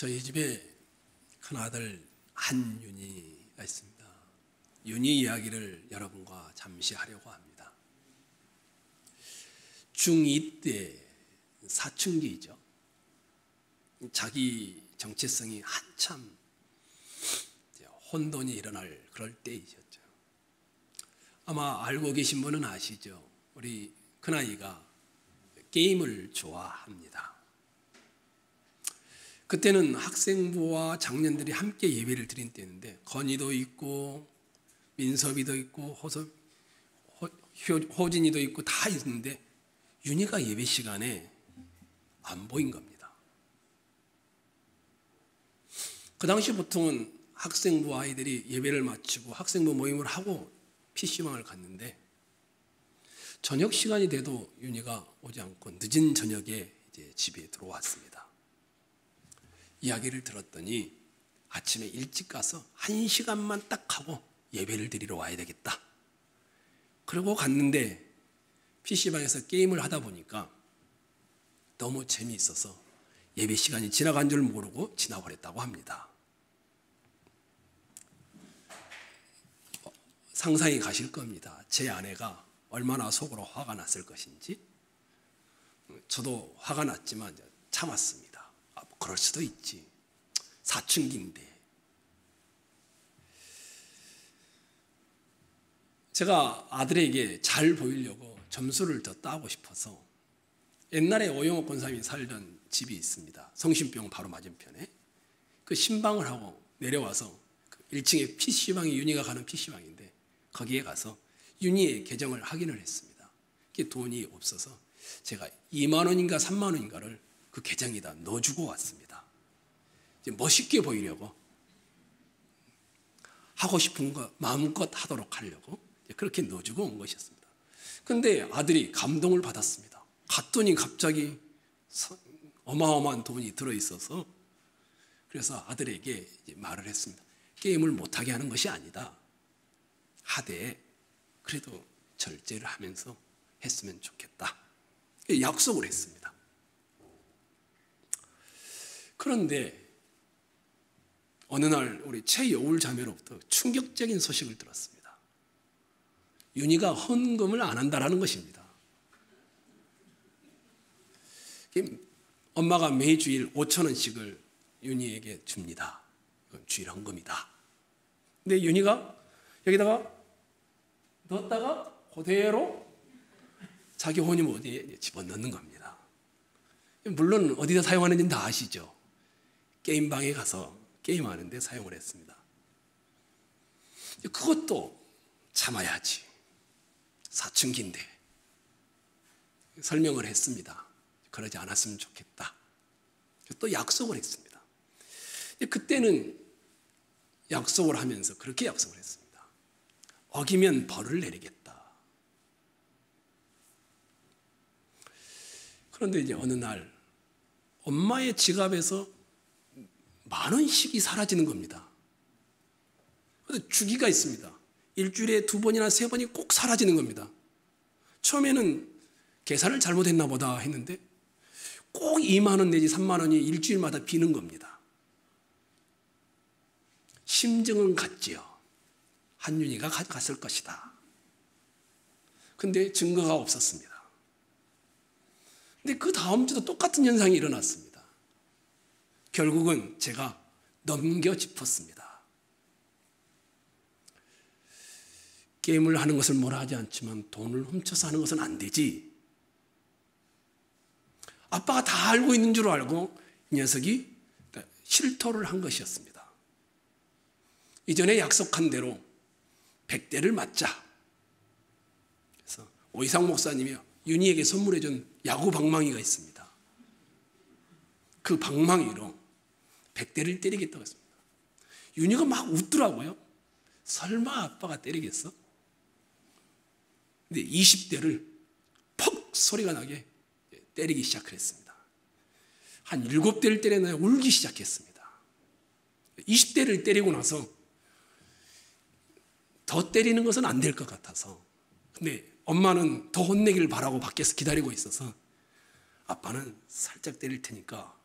저희 집에 큰아들 한윤이가 있습니다. 윤이 이야기를 여러분과 잠시 하려고 합니다. 중2 때 사춘기이죠. 자기 정체성이 한참 혼돈이 일어날 그럴 때이셨죠. 아마 알고 계신 분은 아시죠. 우리 큰아이가 게임을 좋아합니다. 그때는 학생부와 장년들이 함께 예배를 드린 때였는데 건이도 있고 민섭이도 있고 호진이도 있고 다 있는데 윤희가 예배 시간에 안 보인 겁니다. 그 당시 보통은 학생부 아이들이 예배를 마치고 학생부 모임을 하고 PC방을 갔는데 저녁 시간이 돼도 윤희가 오지 않고 늦은 저녁에 이제 집에 들어왔습니다. 이야기를 들었더니 아침에 일찍 가서 1시간만 딱 하고 예배를 드리러 와야 되겠다. 그러고 갔는데 PC방에서 게임을 하다 보니까 너무 재미있어서 예배 시간이 지나간 줄 모르고 지나버렸다고 합니다. 상상이 가실 겁니다. 제 아내가 얼마나 속으로 화가 났을 것인지. 저도 화가 났지만 참았습니다. 그럴 수도 있지. 사춘기인데. 제가 아들에게 잘 보이려고 점수를 더 따고 싶어서 옛날에 오영옥 권사님이 살던 집이 있습니다. 성심병 바로 맞은편에. 그 신방을 하고 내려와서 1층에 PC방이 윤희가 가는 PC방인데 거기에 가서 윤희의 계정을 확인을 했습니다. 그게 돈이 없어서 제가 2만 원인가 3만 원인가를 그 계정에다 넣어주고 왔습니다. 이제 멋있게 보이려고 하고 싶은 거 마음껏 하도록 하려고 그렇게 넣어주고 온 것이었습니다. 그런데 아들이 감동을 받았습니다. 갔더니 갑자기 어마어마한 돈이 들어있어서 그래서 아들에게 이제 말을 했습니다. 게임을 못하게 하는 것이 아니다. 하되 그래도 절제를 하면서 했으면 좋겠다. 약속을 했습니다. 그런데 어느 날 우리 최여울 자매로부터 충격적인 소식을 들었습니다. 윤희가 헌금을 안 한다라는 것입니다. 엄마가 매주일 5,000원씩을 윤희에게 줍니다. 이건 주일 헌금이다. 근데 윤희가 여기다가 넣었다가 그대로 자기 혼임 어디에 집어넣는 겁니다. 물론 어디다 사용하는지는 다 아시죠. 게임방에 가서 게임하는데 사용을 했습니다. 그것도 참아야지. 사춘기인데. 설명을 했습니다. 그러지 않았으면 좋겠다. 또 약속을 했습니다. 그때는 약속을 하면서 그렇게 약속을 했습니다. 어기면 벌을 내리겠다. 그런데 이제 어느 날 엄마의 지갑에서 10,000원씩이 사라지는 겁니다. 그래서 주기가 있습니다. 일주일에 2번이나 3번이 꼭 사라지는 겁니다. 처음에는 계산을 잘못했나 보다 했는데 꼭 2만 원 내지 3만 원이 일주일마다 비는 겁니다. 심증은 갔지요. 한윤희가 가져갔을 것이다. 근데 증거가 없었습니다. 근데 그 다음 주도 똑같은 현상이 일어났습니다. 결국은 제가 넘겨 짚었습니다. 게임을 하는 것을 뭐라 하지 않지만 돈을 훔쳐서 하는 것은 안 되지. 아빠가 다 알고 있는 줄 알고 이 녀석이 실토를 한 것이었습니다. 이전에 약속한 대로 100대를 맞자. 그래서 오이상 목사님이 윤희에게 선물해준 야구 방망이가 있습니다. 그 방망이로 100대를 때리겠다고 했습니다. 윤희가 막 웃더라고요. 설마 아빠가 때리겠어? 근데 20대를 퍽 소리가 나게 때리기 시작했습니다. 한 7대를 때려놔야 울기 시작했습니다. 20대를 때리고 나서 더 때리는 것은 안 될 것 같아서 근데 엄마는 더 혼내기를 바라고 밖에서 기다리고 있어서 아빠는 살짝 때릴 테니까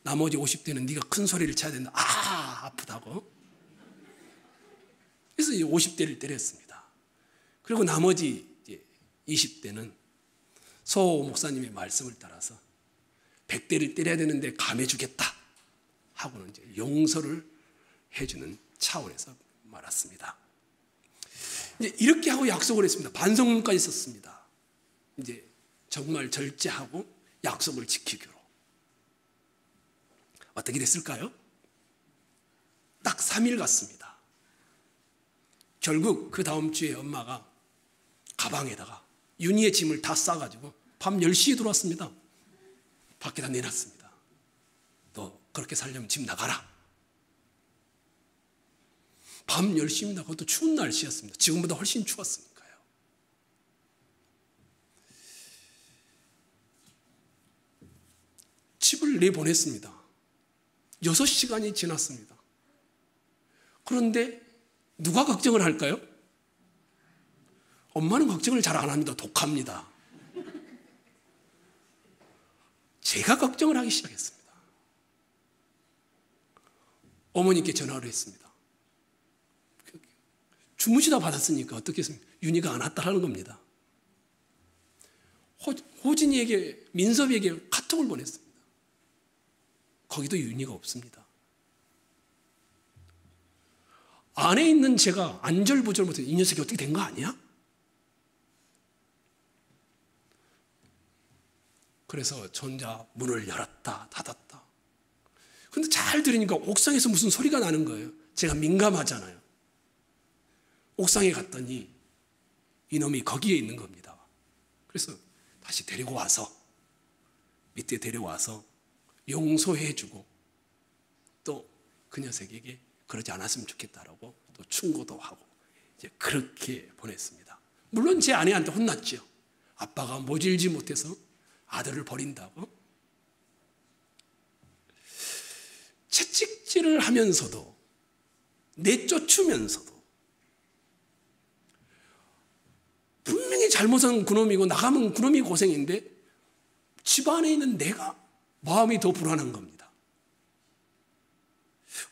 나머지 50대는 네가 큰 소리를 쳐야 된다. 아프다고. 그래서 이제 50대를 때렸습니다. 그리고 나머지 이제 20대는 소 목사님의 말씀을 따라서 100대를 때려야 되는데 감해주겠다 하고는 이제 용서를 해주는 차원에서 말았습니다. 이제 이렇게 하고 약속을 했습니다. 반성문까지 썼습니다. 이제 정말 절제하고 약속을 지키기로. 어떻게 됐을까요? 딱 3일 갔습니다. 결국 그 다음 주에 엄마가 가방에다가 윤희의 짐을 다 싸가지고 밤 10시에 들어왔습니다. 밖에다 내놨습니다. 너 그렇게 살려면 집 나가라. 밤 10시입니다. 그것도 추운 날씨였습니다. 지금보다 훨씬 추웠으니까요. 집을 내보냈습니다. 6시간이 지났습니다. 그런데 누가 걱정을 할까요? 엄마는 걱정을 잘 안 합니다. 독합니다. 제가 걱정을 하기 시작했습니다. 어머니께 전화를 했습니다. 주무시다 받았으니까 어떻게 했습니까? 윤희가 안 왔다라는 겁니다. 호진이에게, 민섭이에게 카톡을 보냈습니다. 거기도 윤희가 없습니다. 안에 있는 제가 안절부절 못해서 이 녀석이 어떻게 된 거 아니야? 그래서 저 혼자 문을 열었다 닫았다. 근데 잘 들으니까 옥상에서 무슨 소리가 나는 거예요. 제가 민감하잖아요. 옥상에 갔더니 이놈이 거기에 있는 겁니다. 그래서 다시 데리고 와서 밑에 데려와서 용서해주고 또 그 녀석에게 그러지 않았으면 좋겠다라고 또 충고도 하고 이제 그렇게 보냈습니다. 물론 제 아내한테 혼났죠. 아빠가 모질지 못해서 아들을 버린다고. 채찍질을 하면서도 내쫓으면서도 분명히 잘못한 그놈이고 나가면 그놈이 고생인데 집안에 있는 내가 마음이 더 불안한 겁니다.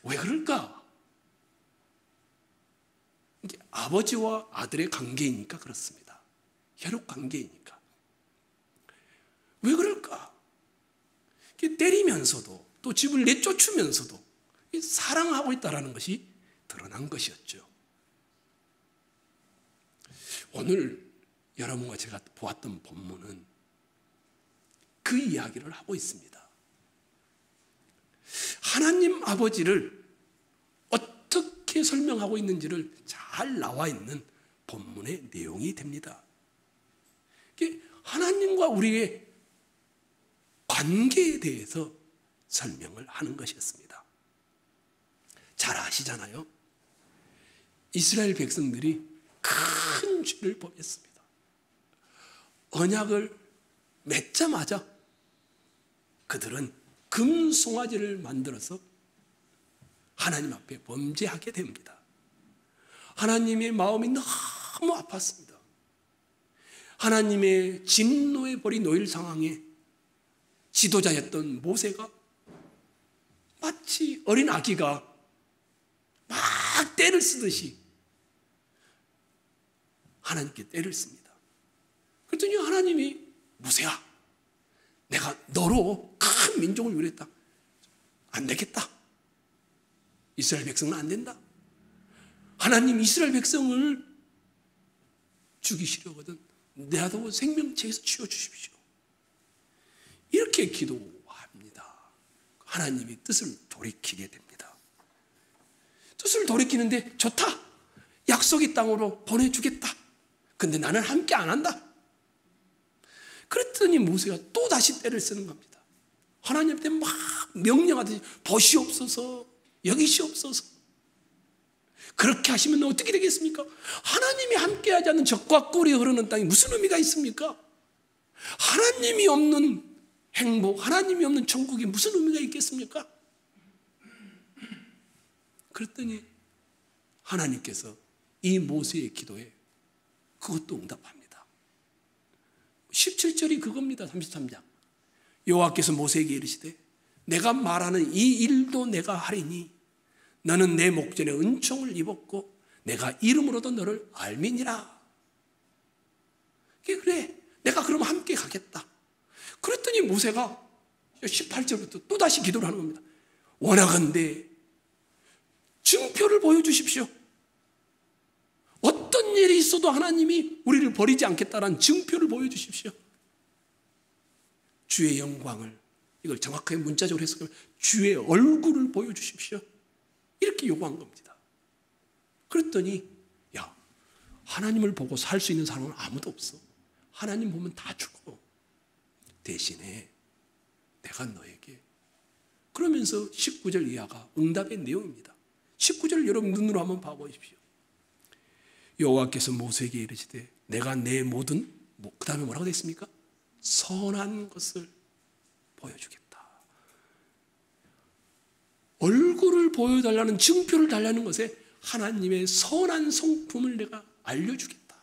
왜 그럴까? 이게 아버지와 아들의 관계이니까 그렇습니다. 혈육 관계이니까. 왜 그럴까? 때리면서도 또 집을 내쫓으면서도 사랑하고 있다는 것이 드러난 것이었죠. 오늘 여러분과 제가 보았던 본문은 그 이야기를 하고 있습니다. 하나님 아버지를 어떻게 설명하고 있는지를 잘 나와 있는 본문의 내용이 됩니다. 하나님과 우리의 관계에 대해서 설명을 하는 것이었습니다. 잘 아시잖아요. 이스라엘 백성들이 큰 죄를 범했습니다. 언약을 맺자마자 그들은 금송아지를 만들어서 하나님 앞에 범죄하게 됩니다. 하나님의 마음이 너무 아팠습니다. 하나님의 진노의 벌이 놓일 상황에 지도자였던 모세가 마치 어린 아기가 막 떼를 쓰듯이 하나님께 떼를 씁니다. 그랬더니 하나님이 모세야, 내가 너로 큰 민족을 위로했다. 안 되겠다. 이스라엘 백성은 안 된다. 하나님 이스라엘 백성을 죽이시려거든 나도 생명체에서 치워주십시오. 이렇게 기도합니다. 하나님이 뜻을 돌이키게 됩니다. 뜻을 돌이키는데 좋다. 약속의 땅으로 보내주겠다. 근데 나는 함께 안 한다. 그랬더니 모세가 또 다시 때를 쓰는 겁니다. 하나님한테 막 명령하듯이 보시옵소서, 여기시옵소서. 그렇게 하시면 어떻게 되겠습니까? 하나님이 함께하지 않는 적과 꿀이 흐르는 땅이 무슨 의미가 있습니까? 하나님이 없는 행복, 하나님이 없는 천국이 무슨 의미가 있겠습니까? 그랬더니 하나님께서 이 모세의 기도에 그것도 응답합니다. 17절이 그겁니다. 33장. 여호와께서 모세에게 이르시되 내가 말하는 이 일도 내가 하리니 너는 내 목전에 은총을 입었고 내가 이름으로도 너를 알미니라. 그래, 내가 그럼 함께 가겠다. 그랬더니 모세가 18절부터 또다시 기도를 하는 겁니다. 원하건대 증표를 보여주십시오. 어떤 일이 있어도 하나님이 우리를 버리지 않겠다는 증표를 보여주십시오. 주의 영광을, 이걸 정확하게 문자적으로 해석하면 주의 얼굴을 보여주십시오. 이렇게 요구한 겁니다. 그랬더니 야, 하나님을 보고 살 수 있는 사람은 아무도 없어. 하나님 보면 다 죽어. 대신에 내가 너에게, 그러면서 19절 이하가 응답의 내용입니다. 19절 여러분 눈으로 한번 봐보십시오. 여호와께서 모세에게 이르시되 내가 내 모든, 그 다음에 뭐라고 되어 있습니까? 선한 것을 보여주겠다. 얼굴을 보여달라는, 증표를 달라는 것에 하나님의 선한 성품을 내가 알려주겠다.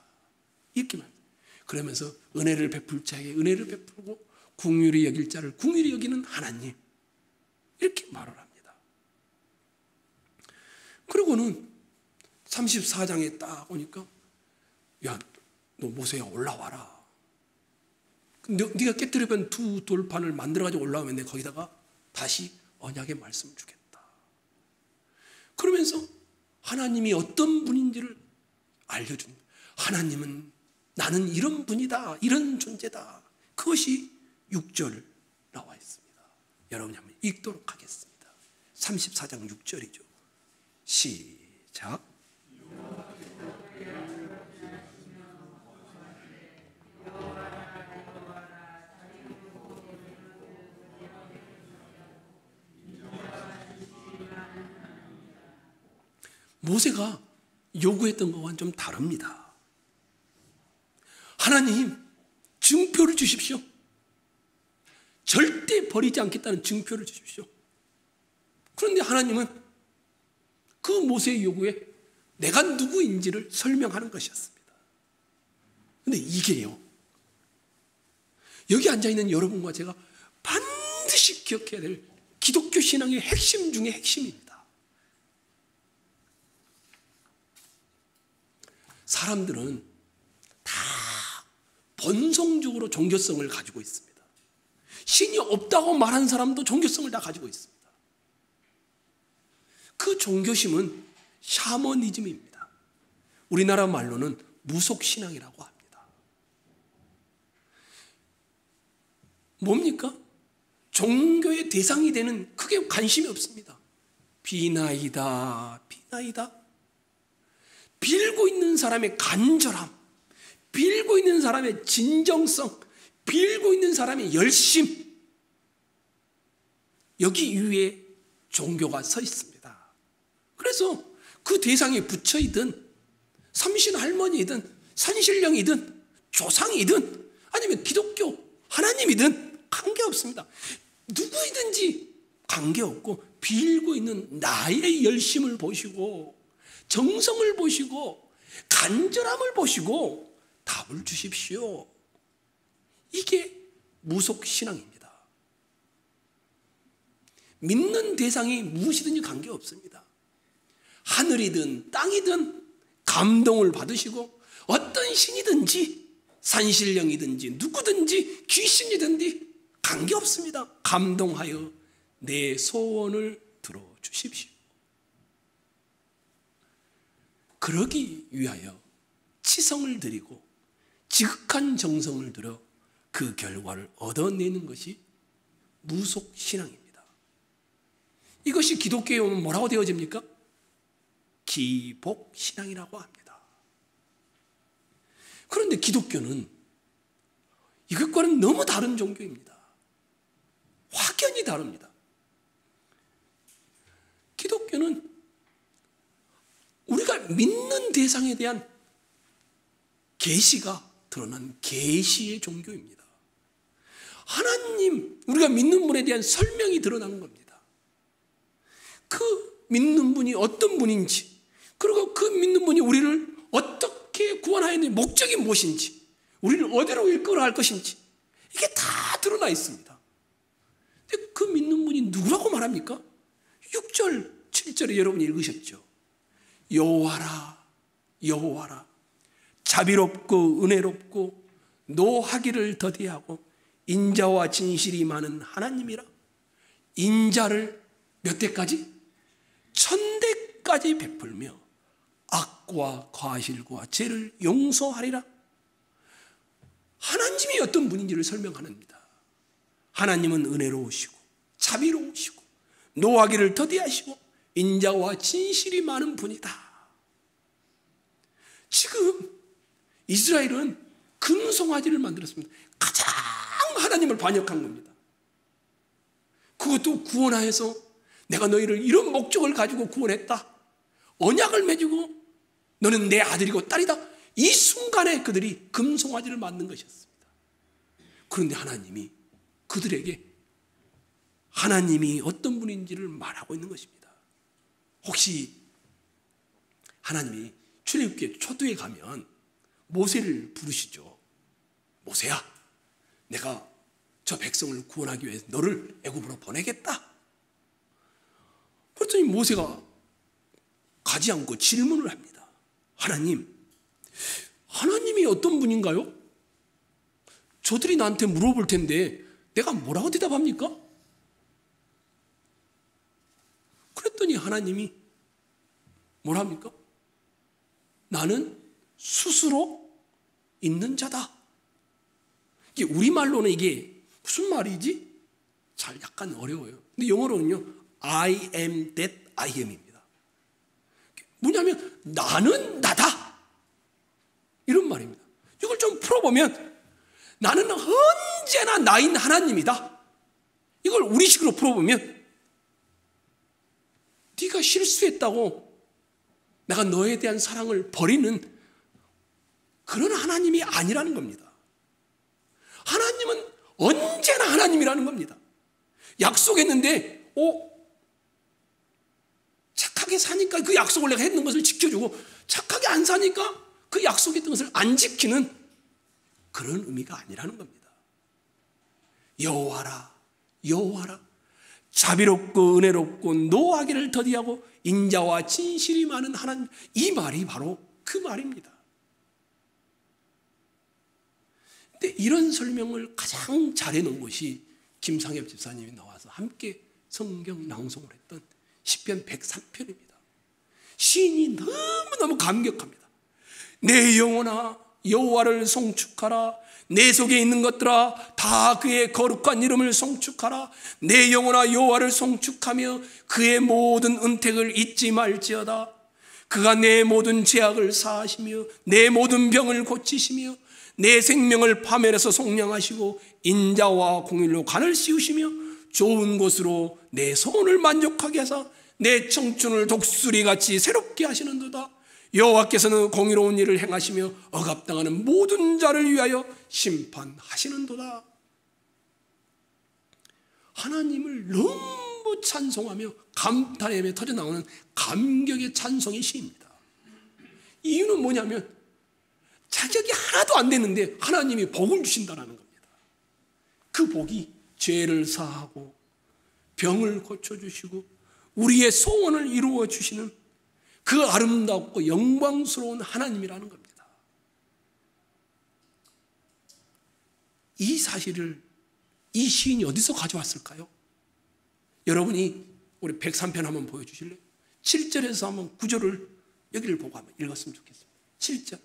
이렇게 말합니다. 그러면서 은혜를 베풀 자에게 은혜를 베풀고 긍휼히 여길 자를 긍휼히 여기는 하나님, 이렇게 말을 합니다. 그리고는 34장에 딱 오니까 야, 너 모세야 올라와라. 네가 깨뜨려본 두 돌판을 만들어가지고 올라오면 내가 거기다가 다시 언약의 말씀을 주겠다. 그러면서 하나님이 어떤 분인지를 알려준, 하나님은 나는 이런 분이다, 이런 존재다. 그것이 6절 나와 있습니다. 여러분이 한번 읽도록 하겠습니다. 34장 6절이죠. 시작. 모세가 요구했던 것과는 좀 다릅니다. 하나님, 증표를 주십시오. 절대 버리지 않겠다는 증표를 주십시오. 그런데 하나님은 그 모세의 요구에 내가 누구인지를 설명하는 것이었습니다. 그런데 이게요, 여기 앉아있는 여러분과 제가 반드시 기억해야 될 기독교 신앙의 핵심 중에 핵심입니다. 사람들은 다 본성적으로 종교성을 가지고 있습니다. 신이 없다고 말하는 사람도 종교성을 다 가지고 있습니다. 그 종교심은 샤머니즘입니다. 우리나라 말로는 무속신앙이라고 합니다. 뭡니까? 종교의 대상이 되는, 크게 관심이 없습니다. 비나이다, 비나이다. 빌고 있는 사람의 간절함, 빌고 있는 사람의 진정성, 빌고 있는 사람의 열심, 여기 위에 종교가 서 있습니다. 그래서 그 대상에 부처이든 삼신 할머니이든 산신령이든 조상이든 아니면 기독교 하나님이든 관계없습니다. 누구이든지 관계없고 빌고 있는 나의 열심을 보시고 정성을 보시고 간절함을 보시고 답을 주십시오. 이게 무속신앙입니다. 믿는 대상이 무엇이든지 관계없습니다. 하늘이든 땅이든 감동을 받으시고 어떤 신이든지 산신령이든지 누구든지 귀신이든지 관계없습니다. 감동하여 내 소원을 들어주십시오. 그러기 위하여 치성을 드리고 지극한 정성을 들여 그 결과를 얻어내는 것이 무속신앙입니다. 이것이 기독교에 오면 뭐라고 되어집니까? 기복신앙이라고 합니다. 그런데 기독교는 이것과는 너무 다른 종교입니다. 확연히 다릅니다. 기독교는 우리가 믿는 대상에 대한 계시가 드러난 계시의 종교입니다. 하나님, 우리가 믿는 분에 대한 설명이 드러나는 겁니다. 그 믿는 분이 어떤 분인지, 그리고 그 믿는 분이 우리를 어떻게 구원하였는지, 목적이 무엇인지, 우리를 어디로 이끌어갈 것인지, 이게 다 드러나 있습니다. 근데 그 믿는 분이 누구라고 말합니까? 6절, 7절에 여러분이 읽으셨죠. 여호와라, 여호와라, 자비롭고 은혜롭고 노하기를 더디하고 인자와 진실이 많은 하나님이라. 인자를 몇 대까지? 1000대까지 베풀며 악과 과실과 죄를 용서하리라. 하나님이 어떤 분인지를 설명합니다. 하나님은 은혜로우시고 자비로우시고 노하기를 더디하시고 인자와 진실이 많은 분이다. 지금 이스라엘은 금송아지를 만들었습니다. 가장 하나님을 반역한 겁니다. 그것도 구원하여서 내가 너희를 이런 목적을 가지고 구원했다. 언약을 맺고 너는 내 아들이고 딸이다. 이 순간에 그들이 금송아지를 만든 것이었습니다. 그런데 하나님이 그들에게 하나님이 어떤 분인지를 말하고 있는 것입니다. 혹시 하나님이 출애굽기 초두에 가면 모세를 부르시죠. 모세야, 내가 저 백성을 구원하기 위해서 너를 애굽으로 보내겠다. 그랬더니 모세가 가지 않고 질문을 합니다. 하나님이 어떤 분인가요? 저들이 나한테 물어볼 텐데 내가 뭐라고 대답합니까? 그랬더니 하나님이 뭐랍니까? 나는 스스로 있는 자다. 이게 우리말로는 이게 무슨 말이지? 잘 약간 어려워요. 근데 영어로는요, I am that I am입니다. 뭐냐면 나는 나다. 이런 말입니다. 이걸 좀 풀어보면 나는 언제나 나인 하나님이다. 이걸 우리식으로 풀어보면 네가 실수했다고 내가 너에 대한 사랑을 버리는 그런 하나님이 아니라는 겁니다. 하나님은 언제나 하나님이라는 겁니다. 약속했는데 착하게 사니까 그 약속을 내가 했는 것을 지켜주고 착하게 안 사니까 그 약속했던 것을 안 지키는 그런 의미가 아니라는 겁니다. 여호와라, 여호와라, 자비롭고 은혜롭고 노하기를 더디하고 인자와 진실이 많은 하나님. 이 말이 바로 그 말입니다. 근데 이런 설명을 가장 잘해놓은 것이 김상엽 집사님이 나와서 함께 성경 낭송을 했던 시편 103편입니다. 시인이 너무너무 감격합니다. 내 영혼아 여호와를 송축하라. 내 속에 있는 것들아 다 그의 거룩한 이름을 송축하라. 내 영혼아 여호와를 송축하며 그의 모든 은택을 잊지 말지어다. 그가 내 모든 죄악을 사하시며 내 모든 병을 고치시며 내 생명을 파멸해서 속량하시고 인자와 공의로 간을 씌우시며 좋은 곳으로 내 소원을 만족하게 하사 내 청춘을 독수리같이 새롭게 하시는도다. 여호와께서는 공의로운 일을 행하시며 억압당하는 모든 자를 위하여 심판하시는도다. 하나님을 너무 찬송하며 감탄에 터져나오는 감격의 찬송의 시입니다. 이유는 뭐냐면 자격이 하나도 안 됐는데 하나님이 복을 주신다는 겁니다. 그 복이 죄를 사하고 병을 고쳐주시고 우리의 소원을 이루어 주시는 그 아름답고 영광스러운 하나님이라는 겁니다. 이 사실을 이 시인이 어디서 가져왔을까요? 여러분이 우리 103편 한번 보여주실래요? 7절에서 한번 9절을 여기를 보고 한번 읽었으면 좋겠습니다. 7절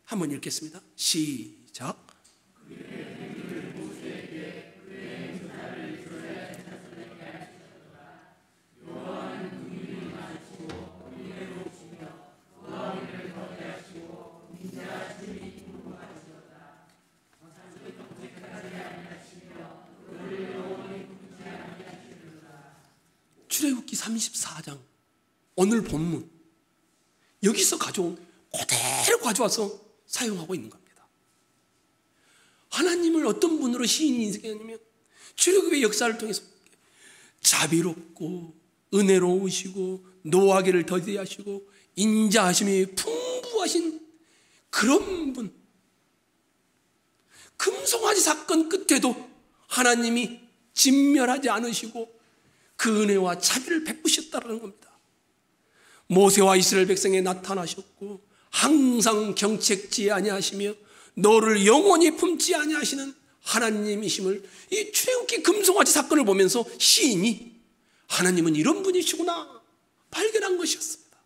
한번 읽겠습니다. 시작. 출애굽기 34장 오늘 본문 여기서 가져온 그대로 가져와서 사용하고 있는 겁니다. 하나님을 어떤 분으로 시인이 인식했냐면 출애굽의 역사를 통해서 자비롭고 은혜로우시고 노하기를 더디하시고 인자하심이 풍부하신 그런 분. 금송아지 사건 끝에도 하나님이 진멸하지 않으시고 그 은혜와 자비를 베푸셨다는 겁니다. 모세와 이스라엘 백성에 나타나셨고 항상 경책지 아니하시며 너를 영원히 품지 아니하시는 하나님이심을 이 출애굽기 금송아지 사건을 보면서 시인이 하나님은 이런 분이시구나 발견한 것이었습니다.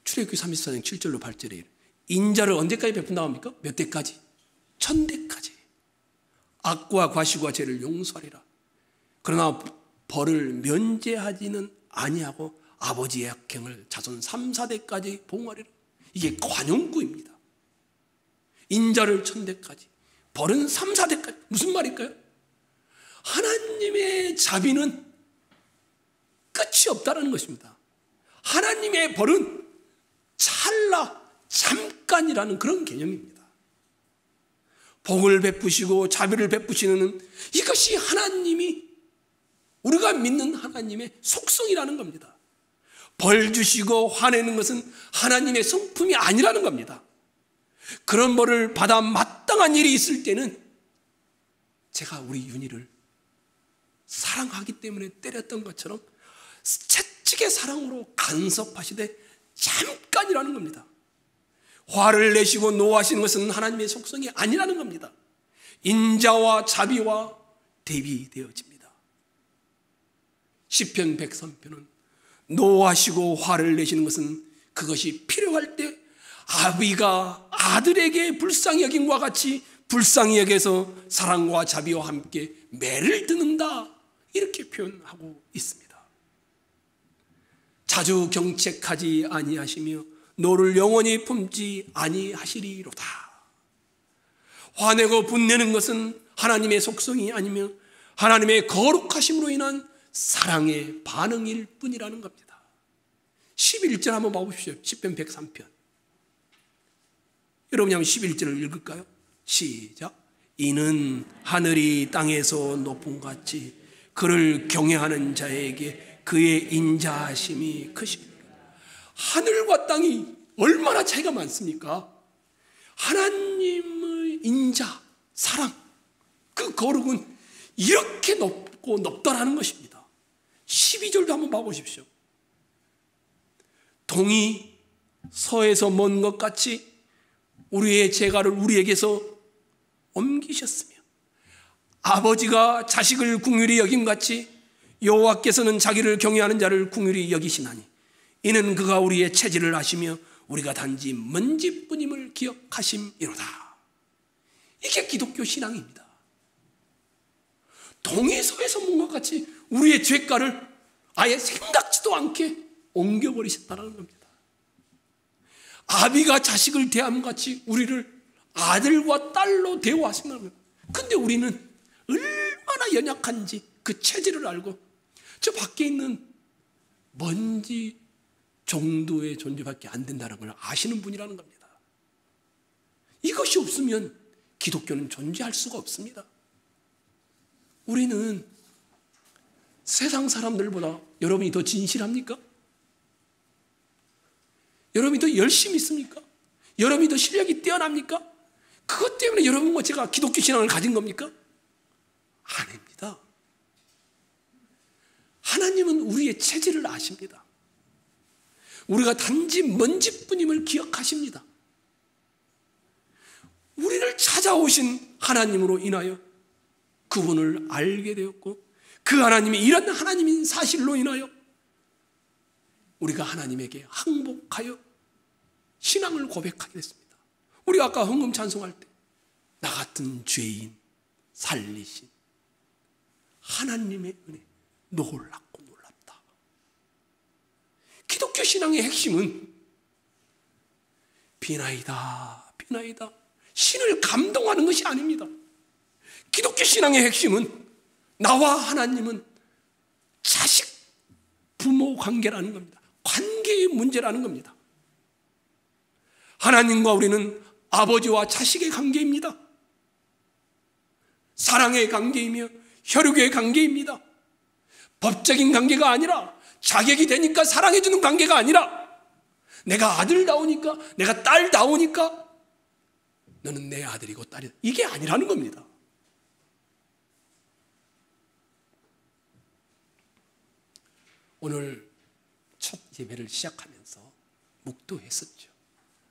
출애굽기 34장 7절로 8절에 인자를 언제까지 베푼다고 합니까? 몇 대까지? 1000대까지. 악과 과시와 죄를 용서하리라. 그러나 벌을 면제하지는 아니하고 아버지의 악행을 자손 3, 4대까지 봉하리라. 이게 관용구입니다. 인자를 1000대까지, 벌은 3, 4대까지. 무슨 말일까요? 하나님의 자비는 끝이 없다는 것입니다. 하나님의 벌은 찰나, 잠깐이라는 그런 개념입니다. 복을 베푸시고 자비를 베푸시는 이것이 하나님이, 우리가 믿는 하나님의 속성이라는 겁니다. 벌 주시고 화내는 것은 하나님의 성품이 아니라는 겁니다. 그런 벌을 받아 마땅한 일이 있을 때는 제가 우리 윤희를 사랑하기 때문에 때렸던 것처럼 채찍의 사랑으로 간섭하시되 잠깐이라는 겁니다. 화를 내시고 노하시는 것은 하나님의 속성이 아니라는 겁니다. 인자와 자비와 대비되어집니다. 시편 103편은 노하시고 화를 내시는 것은 그것이 필요할 때 아비가 아들에게 불쌍히 여김과 같이 불쌍히 여겨서 사랑과 자비와 함께 매를 드는다, 이렇게 표현하고 있습니다. 자주 경책하지 아니하시며 너를 영원히 품지 아니하시리로다. 화내고 분내는 것은 하나님의 속성이 아니며 하나님의 거룩하심으로 인한 사랑의 반응일 뿐이라는 겁니다. 11절 한번 봐보십시오. 시편 103편. 여러분이 한번 11절을 읽을까요? 시작. 이는 하늘이 땅에서 높음같이 그를 경외하는 자에게 그의 인자하심이 크십니다. 하늘과 땅이 얼마나 차이가 많습니까? 하나님의 인자, 사랑, 그 거룩은 이렇게 높고 높다라는 것입니다. 12절도 한번 봐보십시오. 동이 서에서 먼 것 같이 우리의 재갈을 우리에게서 옮기셨으며 아버지가 자식을 긍휼히 여김같이 여호와께서는 자기를 경외하는 자를 긍휼히 여기시나니 이는 그가 우리의 체질을 아시며 우리가 단지 먼지뿐임을 기억하심이로다. 이게 기독교 신앙입니다. 동이 서에서 먼 것 같이 우리의 죄가를 아예 생각지도 않게 옮겨버리셨다는 겁니다. 아비가 자식을 대함같이 우리를 아들과 딸로 대우하신다는 겁니다. 근데 우리는 얼마나 연약한지 그 체질을 알고 저 밖에 있는 먼지 정도의 존재밖에 안 된다는 걸 아시는 분이라는 겁니다. 이것이 없으면 기독교는 존재할 수가 없습니다. 우리는 세상 사람들보다 여러분이 더 진실합니까? 여러분이 더 열심히 있습니까? 여러분이 더 실력이 뛰어납니까? 그것 때문에 여러분과 제가 기독교 신앙을 가진 겁니까? 아닙니다. 하나님은 우리의 체질을 아십니다. 우리가 단지 먼지뿐임을 기억하십니다. 우리를 찾아오신 하나님으로 인하여 그분을 알게 되었고 그 하나님이 이런 하나님인 사실로 인하여 우리가 하나님에게 항복하여 신앙을 고백하게 됐습니다. 우리가 아까 헌금 찬송할 때 나 같은 죄인 살리신 하나님의 은혜 놀랍고 놀랍다. 기독교 신앙의 핵심은 비나이다 비나이다 신을 감동하는 것이 아닙니다. 기독교 신앙의 핵심은 나와 하나님은 자식 부모 관계라는 겁니다. 관계의 문제라는 겁니다. 하나님과 우리는 아버지와 자식의 관계입니다. 사랑의 관계이며 혈육의 관계입니다. 법적인 관계가 아니라 자격이 되니까 사랑해주는 관계가 아니라 내가 아들다우니까 내가 딸다우니까 너는 내 아들이고 딸이다. 이게 아니라는 겁니다. 오늘 첫 예배를 시작하면서 묵도했었죠.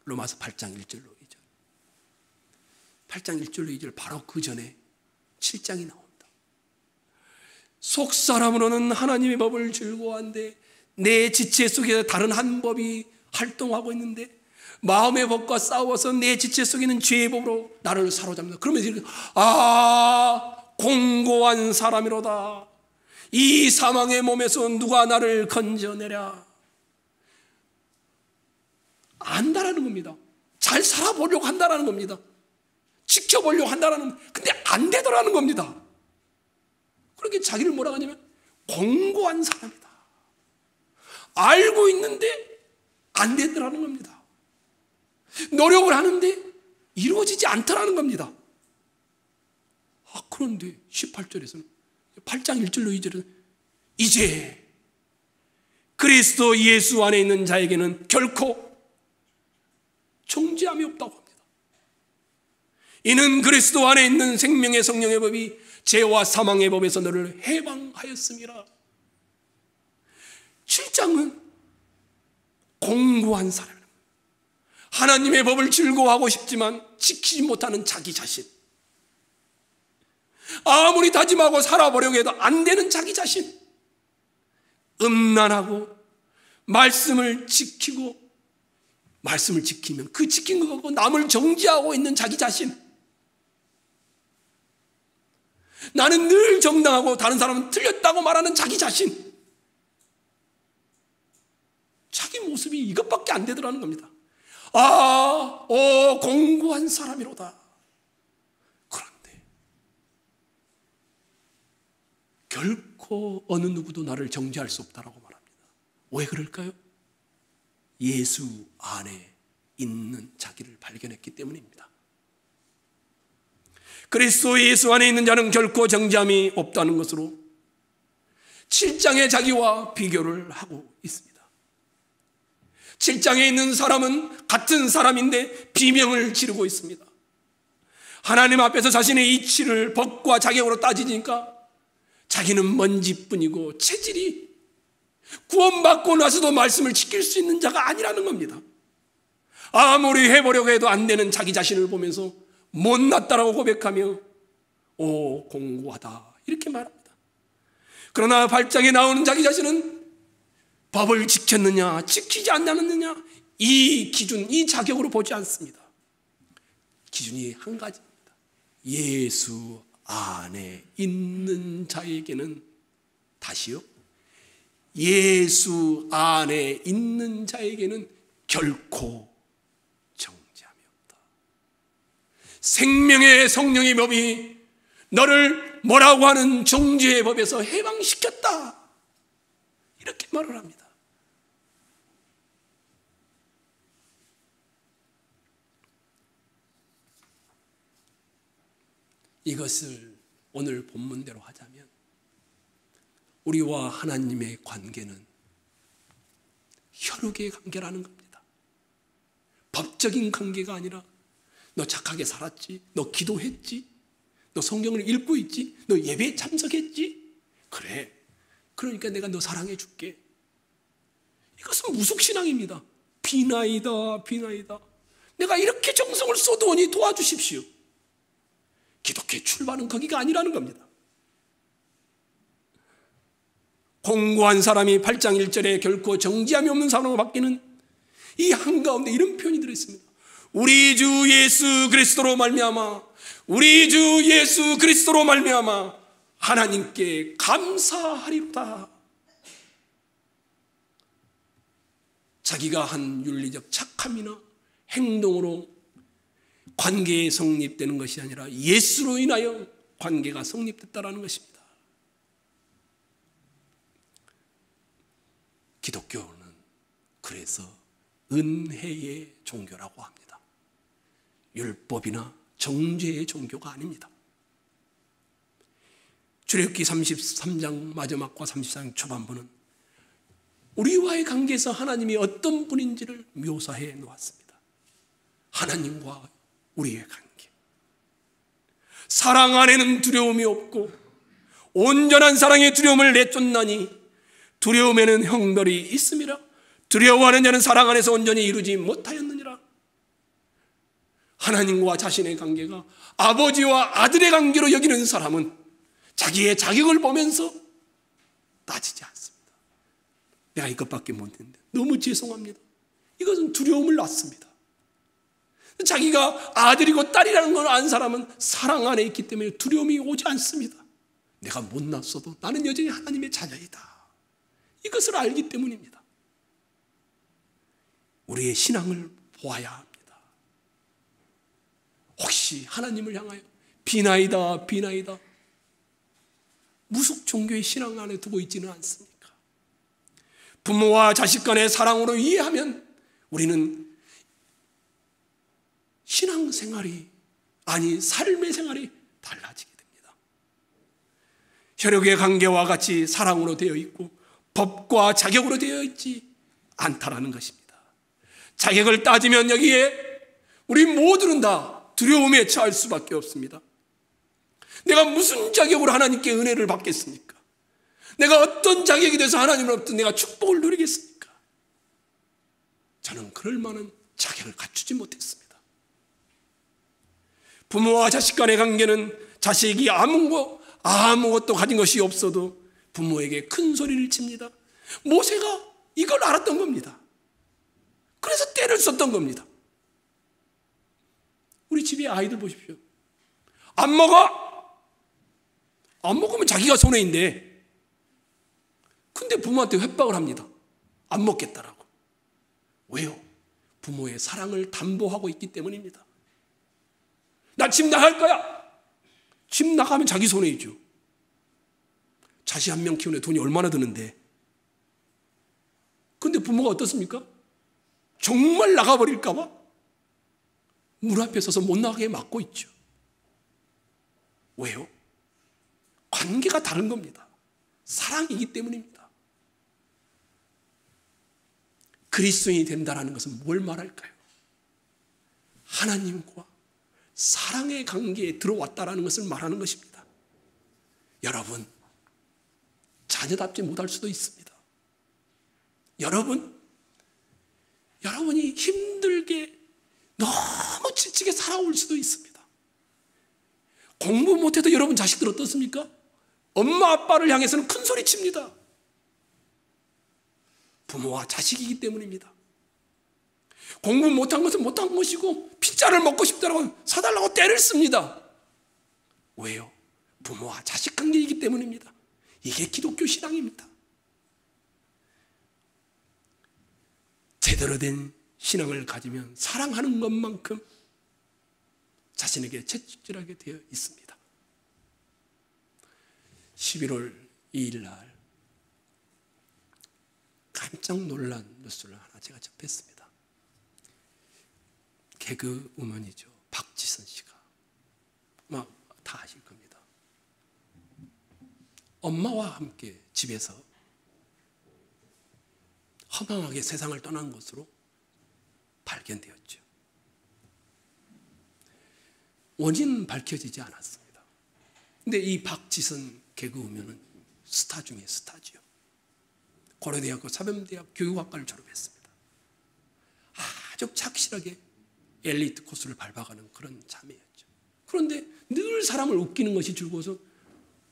로마서 8장 1절로 2절. 8장 1절로 2절 바로 그 전에 7장이 나옵니다. 속사람으로는 하나님의 법을 즐거워한데 내 지체 속에 다른 한 법이 활동하고 있는데 마음의 법과 싸워서 내 지체 속에 있는 죄의 법으로 나를 사로잡는다. 그러면서 이렇게 공고한 사람이로다. 이 사망의 몸에서 누가 나를 건져내랴. 안다라는 겁니다. 잘 살아보려고 한다라는 겁니다. 지켜보려고 한다라는 겁니다. 근데 안 되더라는 겁니다. 그렇게 자기를 뭐라고 하냐면 공고한 사람이다. 알고 있는데 안 되더라는 겁니다. 노력을 하는데 이루어지지 않더라는 겁니다. 그런데 18절에서는 8장 1절로 2절은 이제 그리스도 예수 안에 있는 자에게는 결코 정죄함이 없다고 합니다. 이는 그리스도 안에 있는 생명의 성령의 법이 죄와 사망의 법에서 너를 해방하였음이라. 7장은 공고한 사람, 하나님의 법을 즐거워하고 싶지만 지키지 못하는 자기 자신, 아무리 다짐하고 살아보려고 해도 안 되는 자기 자신, 음란하고 말씀을 지키고 말씀을 지키면 그 지킨 것 갖고 남을 정죄하고 있는 자기 자신, 나는 늘 정당하고 다른 사람은 틀렸다고 말하는 자기 자신, 자기 모습이 이것밖에 안 되더라는 겁니다. 공고한 사람이로다. 그런데 결코 어느 누구도 나를 정죄할 수 없다라고 말합니다. 왜 그럴까요? 예수 안에 있는 자기를 발견했기 때문입니다. 그리스도 예수 안에 있는 자는 결코 정죄함이 없다는 것으로 7장의 자기와 비교를 하고 있습니다. 7장에 있는 사람은 같은 사람인데 비명을 지르고 있습니다. 하나님 앞에서 자신의 이치를 법과 자격으로 따지니까 자기는 먼지뿐이고 체질이 구원받고 나서도 말씀을 지킬 수 있는 자가 아니라는 겁니다. 아무리 해보려고 해도 안 되는 자기 자신을 보면서 못났다라고 고백하며 공고하다 이렇게 말합니다. 그러나 8장에 나오는 자기 자신은 법을 지켰느냐 지키지 않았느냐 이 기준, 이 자격으로 보지 않습니다. 기준이 한 가지입니다. 예수 안에 있는 자에게는, 다시요, 예수 안에 있는 자에게는 결코 정죄함이 없다. 생명의 성령의 법이 너를 뭐라고 하는 정죄의 법에서 해방시켰다, 이렇게 말을 합니다. 이것을 오늘 본문대로 하자면 우리와 하나님의 관계는 혈육의 관계라는 겁니다. 법적인 관계가 아니라 너 착하게 살았지, 너 기도했지, 너 성경을 읽고 있지, 너 예배에 참석했지, 그래, 그러니까 내가 너 사랑해 줄게. 이것은 무속신앙입니다. 비나이다 비나이다, 내가 이렇게 정성을 쏟아오니 도와주십시오. 기독교의 출발은 거기가 아니라는 겁니다. 공고한 사람이 8장 1절에 결코 정죄함이 없는 사람으로 바뀌는 이 한가운데 이런 표현이 들어있습니다. 우리 주 예수 그리스도로 말미암아, 우리 주 예수 그리스도로 말미암아 하나님께 감사하리로다. 자기가 한 윤리적 착함이나 행동으로 관계에 성립되는 것이 아니라 예수로 인하여 관계가 성립됐다라는 것입니다. 기독교는 그래서 은혜의 종교라고 합니다. 율법이나 정죄의 종교가 아닙니다. 출애굽기 33장 마지막과 34장 초반부는 우리와의 관계에서 하나님이 어떤 분인지를 묘사해 놓았습니다. 하나님과 우리의 관계. 사랑 안에는 두려움이 없고 온전한 사랑의 두려움을 내쫓나니 두려움에는 형벌이 있음이라. 두려워하는 자는 사랑 안에서 온전히 이루지 못하였느니라. 하나님과 자신의 관계가 아버지와 아들의 관계로 여기는 사람은 자기의 자격을 보면서 따지지 않습니다. 내가 이것밖에 못했는데 너무 죄송합니다. 이것은 두려움을 낳습니다. 자기가 아들이고 딸이라는 걸 안 사람은 사랑 안에 있기 때문에 두려움이 오지 않습니다. 내가 못났어도 나는 여전히 하나님의 자녀이다. 이것을 알기 때문입니다. 우리의 신앙을 보아야 합니다. 혹시 하나님을 향하여 비나이다 비나이다 무속 종교의 신앙 안에 두고 있지는 않습니까? 부모와 자식 간의 사랑으로 이해하면 우리는 신앙생활이 삶의 생활이 달라지게 됩니다. 혈육의 관계와 같이 사랑으로 되어 있고 법과 자격으로 되어 있지 않다라는 것입니다. 자격을 따지면 여기에 우리 모두는 다 두려움에 처할 수밖에 없습니다. 내가 무슨 자격으로 하나님께 은혜를 받겠습니까? 내가 어떤 자격이 돼서 하나님으로부터 내가 축복을 누리겠습니까? 저는 그럴 만한 자격을 갖추지 못했습니다. 부모와 자식 간의 관계는 자식이 아무것도 가진 것이 없어도 부모에게 큰 소리를 칩니다. 모세가 이걸 알았던 겁니다. 그래서 때를 썼던 겁니다. 우리 집에 아이들 보십시오. 안 먹으면 자기가 손해인데 근데 부모한테 협박을 합니다. 안 먹겠다라고. 왜요? 부모의 사랑을 담보하고 있기 때문입니다. 나 집 나갈 거야. 집 나가면 자기 손해이죠. 자식 한 명 키우는데 돈이 얼마나 드는데. 근데 부모가 어떻습니까? 정말 나가버릴까 봐 문 앞에 서서 못 나가게 막고 있죠. 왜요? 관계가 다른 겁니다. 사랑이기 때문입니다. 그리스도인이 된다는 것은 뭘 말할까요? 하나님과 사랑의 관계에 들어왔다는 것을 말하는 것입니다. 여러분, 자녀답지 못할 수도 있습니다. 여러분이 힘들게 너무 지치게 살아올 수도 있습니다. 공부 못해도 여러분 자식들 어떻습니까? 엄마 아빠를 향해서는 큰 소리 칩니다. 부모와 자식이기 때문입니다. 공부 못한 것은 못한 것이고 피자를 먹고 싶다고 사달라고 떼를 씁니다. 왜요? 부모와 자식 관계이기 때문입니다. 이게 기독교 신앙입니다. 제대로 된 신앙을 가지면 사랑하는 것만큼 자신에게 채찍질하게 되어 있습니다. 11월 2일 날 깜짝 놀란 뉴스를 하나 제가 접했습니다. 개그우먼이죠. 박지선 씨가. 아마 다 아실 겁니다. 엄마와 함께 집에서 허망하게 세상을 떠난 것으로 발견되었죠. 원인은 밝혀지지 않았습니다. 근데 이 박지선 개그우먼은 스타 중에 스타지요. 고려대학교 사범대학 교육학과를 졸업했습니다. 아주 착실하게 엘리트 코스를 밟아가는 그런 자매였죠. 그런데 늘 사람을 웃기는 것이 즐거워서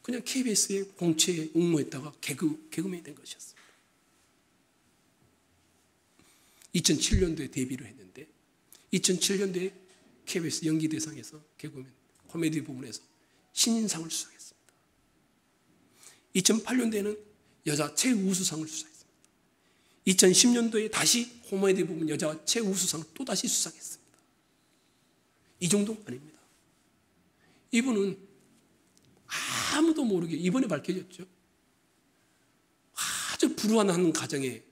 그냥 KBS의 공채에 응모했다가 개그맨이 된 것이었습니다. 2007년도에 데뷔를 했는데 2007년도에 KBS 연기대상에서 개그맨 코미디 부문에서 신인상을 수상했습니다. 2008년도에는 여자 최우수상을 수상했습니다. 2010년도에 다시 코미디 부문 여자 최우수상을 또다시 수상했습니다. 이 정도가 아닙니다. 이분은 아무도 모르게 이번에 밝혀졌죠. 아주 불우한 가정의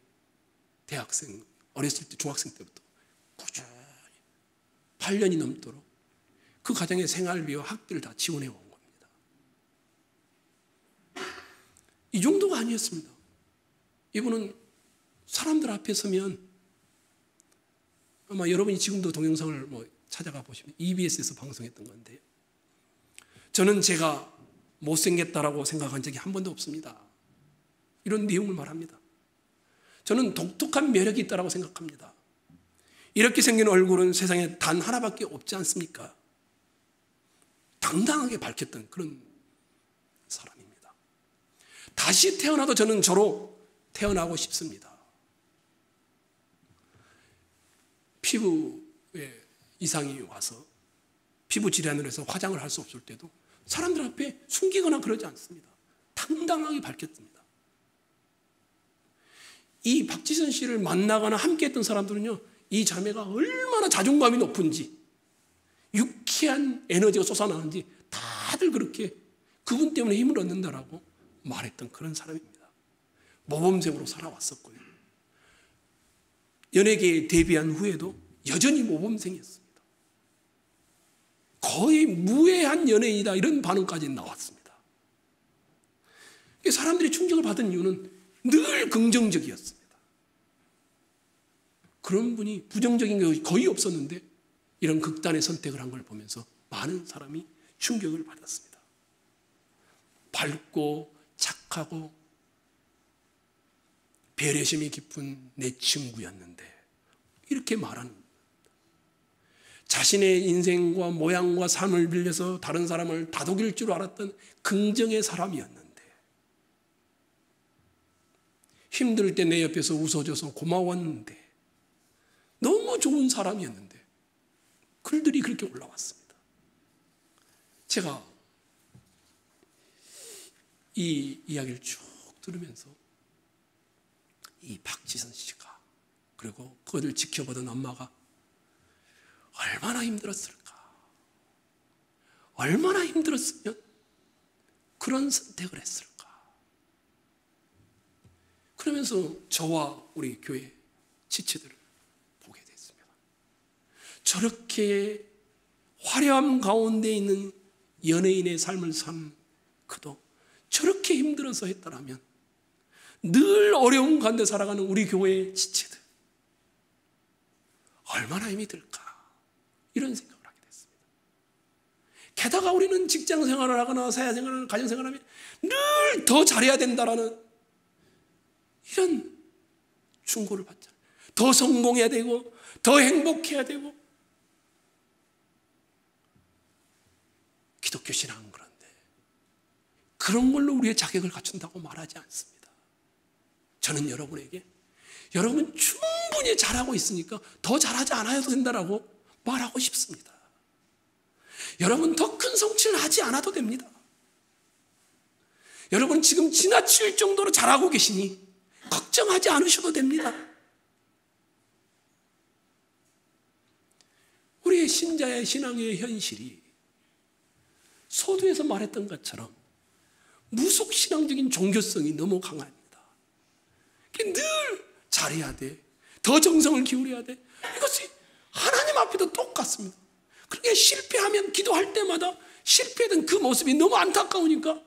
대학생, 어렸을 때 중학생 때부터 꾸준히 8년이 넘도록 그 가정의 생활비와 학비를 다 지원해 온 겁니다. 이 정도가 아니었습니다. 이분은 사람들 앞에 서면 아마 여러분이 지금도 동영상을 찾아가 보시면 EBS에서 방송했던 건데요. 저는 제가 못생겼다라고 생각한 적이 한 번도 없습니다. 이런 내용을 말합니다. 저는 독특한 매력이 있다고 생각합니다. 이렇게 생긴 얼굴은 세상에 단 하나밖에 없지 않습니까? 당당하게 밝혔던 그런 사람입니다. 다시 태어나도 저는 저로 태어나고 싶습니다. 피부에 이상이 와서 피부 질환을 해서 화장을 할 수 없을 때도 사람들 앞에 숨기거나 그러지 않습니다. 당당하게 밝혔습니다. 이 박지선 씨를 만나거나 함께 했던 사람들은요, 이 자매가 얼마나 자존감이 높은지, 유쾌한 에너지가 솟아나는지 다들 그렇게 그분 때문에 힘을 얻는다라고 말했던 그런 사람입니다. 모범생으로 살아왔었고요. 연예계에 데뷔한 후에도 여전히 모범생이었습니다. 거의 무해한 연예인이다 이런 반응까지 나왔습니다. 사람들이 충격을 받은 이유는 늘 긍정적이었습니다. 그런 분이 부정적인 게 거의 없었는데 이런 극단의 선택을 한 걸 보면서 많은 사람이 충격을 받았습니다. 밝고 착하고 배려심이 깊은 내 친구였는데 이렇게 말하는, 자신의 인생과 모양과 삶을 빌려서 다른 사람을 다독일 줄 알았던 긍정의 사람이었는데, 힘들 때 내 옆에서 웃어줘서 고마웠는데, 너무 좋은 사람이었는데 글들이 그렇게 올라왔습니다. 제가 이 이야기를 쭉 들으면서 이 박지선 씨가, 그리고 그것을 지켜보던 엄마가 얼마나 힘들었을까, 얼마나 힘들었으면 그런 선택을 했을까. 그러면서 저와 우리 교회 지체들을 보게 됐습니다. 저렇게 화려함 가운데 있는 연예인의 삶을 산 그도 저렇게 힘들어서 했더라면 늘 어려운 가운데 살아가는 우리 교회의 지체들 얼마나 힘이 들까, 이런 생각을 하게 됐습니다. 게다가 우리는 직장 생활을 하거나 사회 생활을, 가정 생활을 하면 늘 더 잘해야 된다라는 이런 충고를 받잖아요. 더 성공해야 되고 더 행복해야 되고. 기독교 신앙은 그런데 그런 걸로 우리의 자격을 갖춘다고 말하지 않습니다. 저는 여러분에게 여러분 충분히 잘하고 있으니까 더 잘하지 않아도 된다라고 말하고 싶습니다. 여러분 더 큰 성취를 하지 않아도 됩니다. 여러분 지금 지나칠 정도로 잘하고 계시니 걱정하지 않으셔도 됩니다. 우리의 신자의 신앙의 현실이 소두에서 말했던 것처럼 무속신앙적인 종교성이 너무 강합니다. 늘 잘해야 돼, 더 정성을 기울여야 돼. 이것이 하나님 앞에도 똑같습니다. 그렇게 실패하면 기도할 때마다 실패된 그 모습이 너무 안타까우니까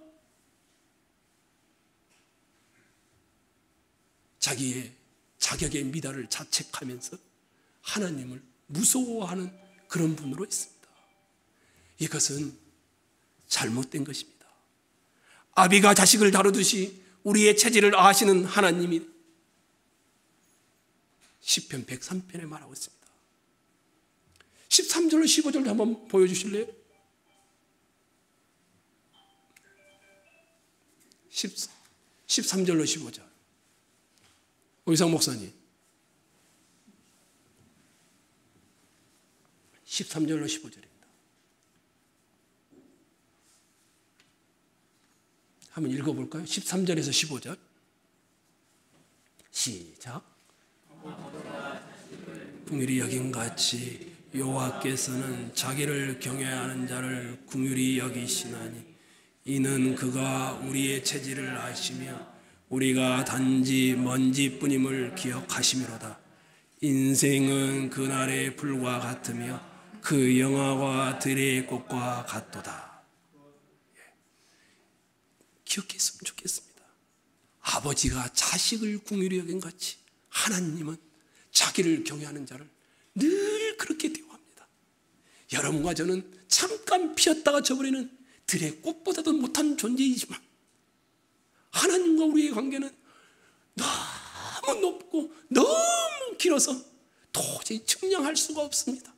자기의 자격의 미달을 자책하면서 하나님을 무서워하는 그런 분으로 있습니다. 이것은 잘못된 것입니다. 아비가 자식을 다루듯이 우리의 체질을 아시는 하나님이 시편 103편에 말하고 있습니다. 13절로 15절도 한번 보여주실래요? 13절로 15절. 오이상 목사님. 13절로 15절입니다. 한번 읽어볼까요? 13절에서 15절. 시작. 긍휼히 여김같이 여호와께서는 자기를 경외하는 자를 긍휼히 여기시나니 이는 그가 우리의 체질을 아시며 우리가 단지 먼지뿐임을 기억하심이로다. 인생은 그날의 불과 같으며 그 영화와 들의 꽃과 같도다. 기억했으면 좋겠습니다. 아버지가 자식을 긍휼히 여긴 같이 하나님은 자기를 경외하는 자를 늘 그렇게 대우합니다. 여러분과 저는 잠깐 피었다가 져버리는 들의 꽃보다도 못한 존재이지만 하나님과 우리의 관계는 너무 높고 너무 길어서 도저히 측량할 수가 없습니다.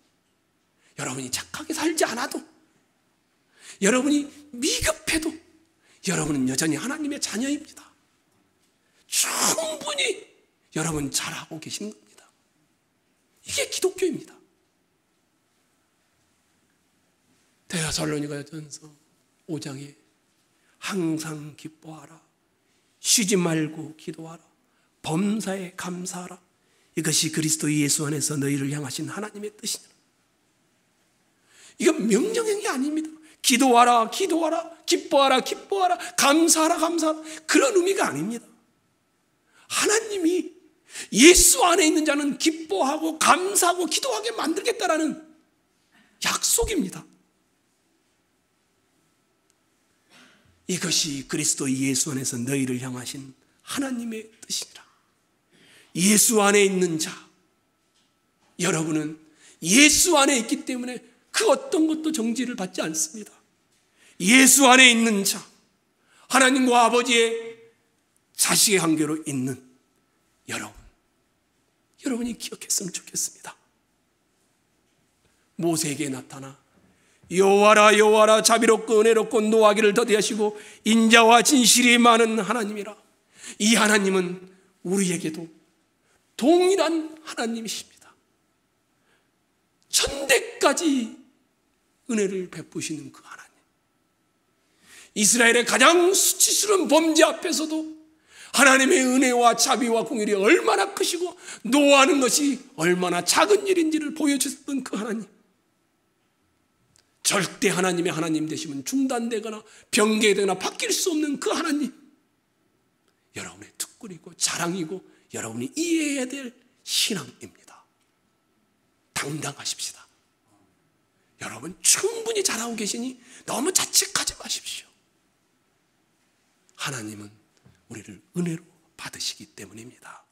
여러분이 착하게 살지 않아도, 여러분이 미급해도 여러분은 여전히 하나님의 자녀입니다. 충분히 여러분 잘하고 계신 겁니다. 이게 기독교입니다. 데살로니가전서 5장에 항상 기뻐하라, 쉬지 말고 기도하라, 범사에 감사하라, 이것이 그리스도 예수 안에서 너희를 향하신 하나님의 뜻이니라. 이건 명령형이 아닙니다. 기도하라, 기도하라, 기뻐하라, 기뻐하라, 감사하라, 감사하라, 그런 의미가 아닙니다. 하나님이 예수 안에 있는 자는 기뻐하고 감사하고 기도하게 만들겠다라는 약속입니다. 이것이 그리스도 예수 안에서 너희를 향하신 하나님의 뜻이니라. 예수 안에 있는 자, 여러분은 예수 안에 있기 때문에 그 어떤 것도 정죄를 받지 않습니다. 예수 안에 있는 자, 하나님과 아버지의 자식의 관계로 있는 여러분이 기억했으면 좋겠습니다. 모세에게 나타나 여호와라 여호와라 자비롭고 은혜롭고 노하기를 더디하시고 인자와 진실이 많은 하나님이라. 이 하나님은 우리에게도 동일한 하나님이십니다. 천대까지 은혜를 베푸시는 그 하나님, 이스라엘의 가장 수치스러운 범죄 앞에서도 하나님의 은혜와 자비와 공율이 얼마나 크시고 노하는 것이 얼마나 작은 일인지를 보여주셨던 그 하나님, 절대 하나님의 하나님 되시면 중단되거나 변개되거나 바뀔 수 없는 그 하나님, 여러분의 특권이고 자랑이고 여러분이 이해해야 될 신앙입니다. 당당하십시다. 여러분 충분히 잘하고 계시니 너무 자책하지 마십시오. 하나님은 우리를 은혜로 받으시기 때문입니다.